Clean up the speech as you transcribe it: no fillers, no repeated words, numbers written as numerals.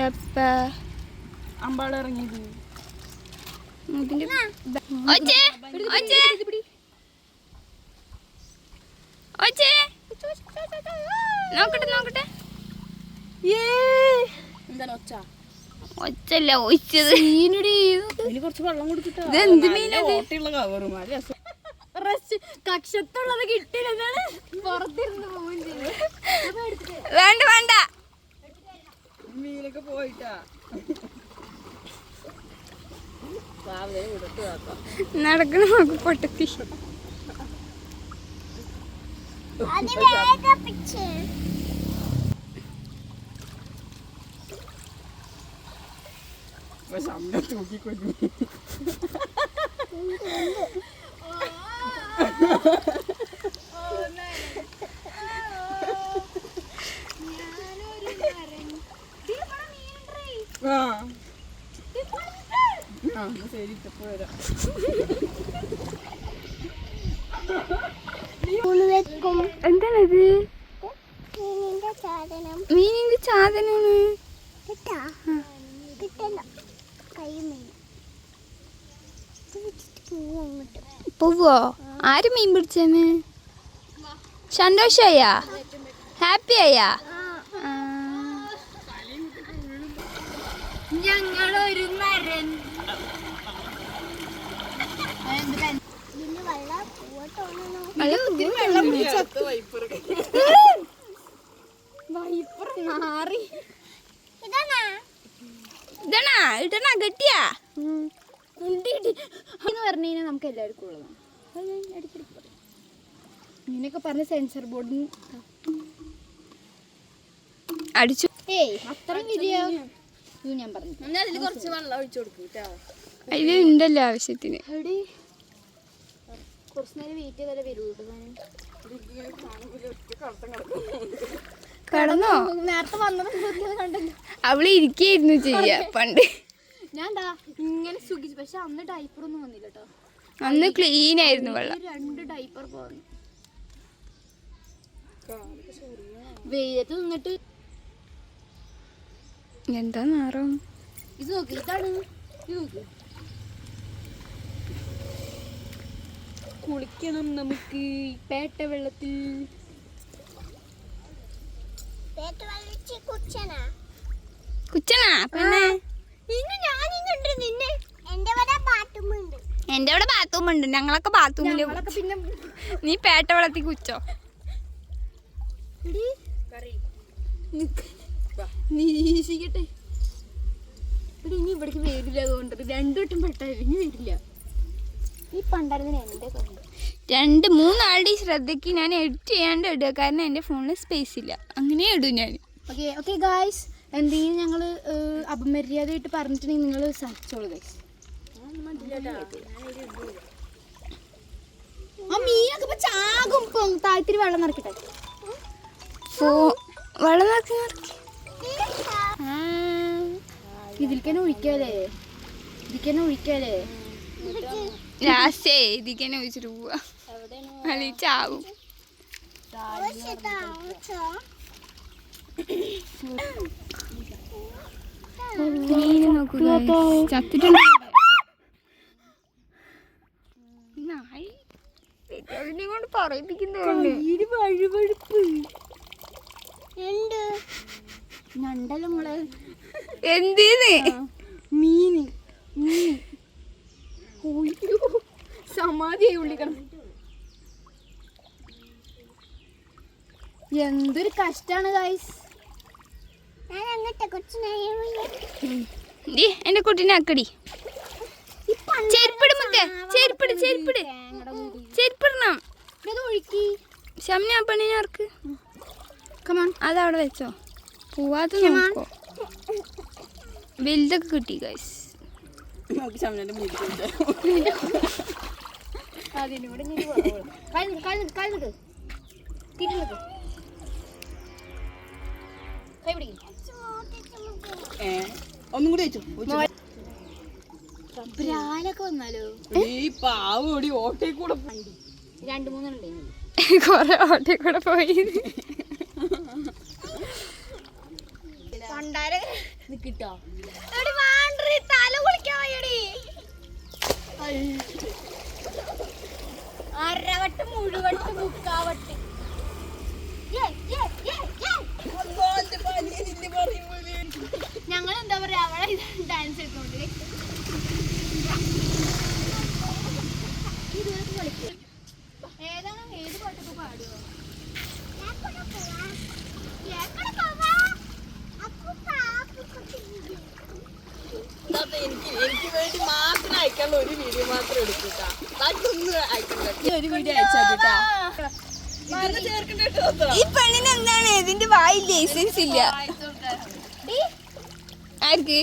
എപ്പാ അമ്പാട് ഇറങ്ങിയത് നോക്കട്ടെ നോക്കട്ടെ. എന്താണ് ഒച്ച? ഒച്ചല്ല ഒഴിച്ചത്. കുറച്ച് വെള്ളം കൊടുത്തിട്ട് കക്ഷത്തുള്ളത് കിട്ടിയില്ലെന്നാണ് പുറത്തിരുന്ന് പോവുകയും ചെയ്തു. വേണ്ട വേണ്ട മീനൊക്കെ പോയിട്ടാ നടക്കണ നോക്ക് പൊട്ടത്തി. തൂക്കിക്കൊണ്ടു ശരി വരാം. എന്താണത്? മീനിന്റെ സാധനമാണ്. പോവോ? ആര് മീൻ പിടിച്ചെന്ന്? സന്തോഷായ? ഹാപ്പി ആയാ? ഞങ്ങളൊരു മരൻ ഇടണാ ഇടണാ കെട്ടിയാ എന്ന് പറഞ്ഞു കഴിഞ്ഞാൽ നമുക്ക് എല്ലാവർക്കും ഉള്ളതാണ്. അത് ഞാൻ ഇടയ്ക്കിടയ്ക്ക് പറയും. ഇങ്ങനെയൊക്കെ പറഞ്ഞ സെൻസർ ബോർഡിന് അടിച്ചു. അത്രയും വലിയ ഞാൻ പറഞ്ഞു. അതിൽ കുറച്ച് വെള്ളം ഒഴിച്ചു കൊടുക്കൂട്ടാ. അതില് ഉണ്ടല്ലോ ആവശ്യത്തിന്. കുറച്ച് നേരം വെയിറ്റ് ചെയ്താലേ വരുള്ളൂ. കടന്നോ? നേരത്തെ വന്നത് കണ്ടല്ലോ. അവള് ഇരിക്കായിരുന്നു ചെയ്യാ പണ്ട്. ഞാൻ എന്താ ഇങ്ങനെ സുഖിച്ചു. പക്ഷെ അന്ന് ഡൈപ്പർ ഒന്നും വന്നില്ല കേട്ടോ. അന്ന് ക്ലീൻ ആയിരുന്നു വെള്ളം. 2 ഡൈപ്പർ പോന്നു. വെയിലത്ത് നിന്നിട്ട് എന്താ നാറം? ഇത് നോക്ക്. ഇതാണ് ഇത് നോക്ക്. കുളിക്കണം നമുക്ക് പേട്ട വെള്ളത്തിൽ. കുച്ചനാ പെണ്ണേ? എന്റെ അവിടെ ബാത്റൂം ഉണ്ട്. ഞങ്ങളൊക്കെ ബാത്റൂമില്. പിന്നെ നീ പേട്ട വെള്ളത്തിൽ കുച്ചോ? നീശിക്കട്ടെ. ഇനി ഇവിടേക്ക് വരില്ല. അതുകൊണ്ട് 2 വട്ടം പെട്ടാലും ഇനി വരില്ല. ഈ പണ്ടായിരുന്ന എന്റെ 2-3 ആളുടെ ശ്രദ്ധയ്ക്ക് ഞാൻ എഡിറ്റ് ചെയ്യാണ്ട് ഇടുക. കാരണം എൻ്റെ ഫോണിൽ സ്പേസ് ഇല്ല. അങ്ങനെ ഇടും ഞാൻ. ഓക്കെ ഗായ്സ്, എന്തെങ്കിലും ഞങ്ങൾ അപമര്യാദയായിട്ട് പറഞ്ഞിട്ടുണ്ടെങ്കിൽ നിങ്ങൾ സഹിച്ചോളൂ ഗൈസ്. ആ മീനൊക്കെ ഇപ്പൊ ചാകും. താഴ്ത്തിരി വെള്ളം നിറക്കട്ടെ. വെള്ളം നിറക്കി ഇതിൽക്കന്നെ ഒഴിക്കാലേ. ലാസ്റ്റേ ഇതിക്കന്നെ ഒഴിച്ചിട്ട് പോവാ. അല്ലെ ചാവും. ചത്തിട്ടുണ്ട്. കൊണ്ട് പറയിപ്പിക്കുന്നുണ്ട്. ഞണ്ടല്ലോ മോളെ. എന്തേന്ന്? മീന് സമാധിയായി ഉള്ളിക്കണം. എന്തൊരു കഷ്ടാണ് ഗൈസ്. എന്റെ കുട്ടീനെ ആക്കടി. ചെരുപ്പിടണം. ശമന പെണ്ണിനെ ആർക്ക്? അതവിടെ വെച്ചോ. പോവാത്ത നോക്കോ. വലുതൊക്കെ കിട്ടി ഗൈസ്. ഒന്നും കൂടി വെച്ചു. ബ്രാലൊക്കെ വന്നാലോ? ഈ പാവോടി ഓട്ടേ കൂടെ 2-3 ഉണ്ടായിരുന്നു. കൊറേ ഓട്ടേ കൂടെ പോയി. നിക്കിട്ടോ തല കുളിക്കാൻ വയ്യടി അരവട്ട് മുഴുവട്ട് മുക്കാവട്ട് ഞങ്ങൾ എന്താ പറയാ അവിടെ ഡാൻസ് എടുത്തോണ്ട് ഏതാണ് ഏത് പാട്ടൊക്കെ പാടുവോ എനിക്ക് വേണ്ടി മാത്രം അയക്കാനുള്ള ഒരു വീഡിയോ മാത്രം എടുക്കൂട്ടാ ബാക്കിയൊന്നും അയക്കണ്ട ഒരു വീഡിയോ അയച്ചാ ചേർക്കണ്ട കേട്ടോ ഈ പെണ്ണിന് എന്താണ് ഇതിന്റെ വായിൽ ലൈസൻസ് ഇല്ല ആർക്ക്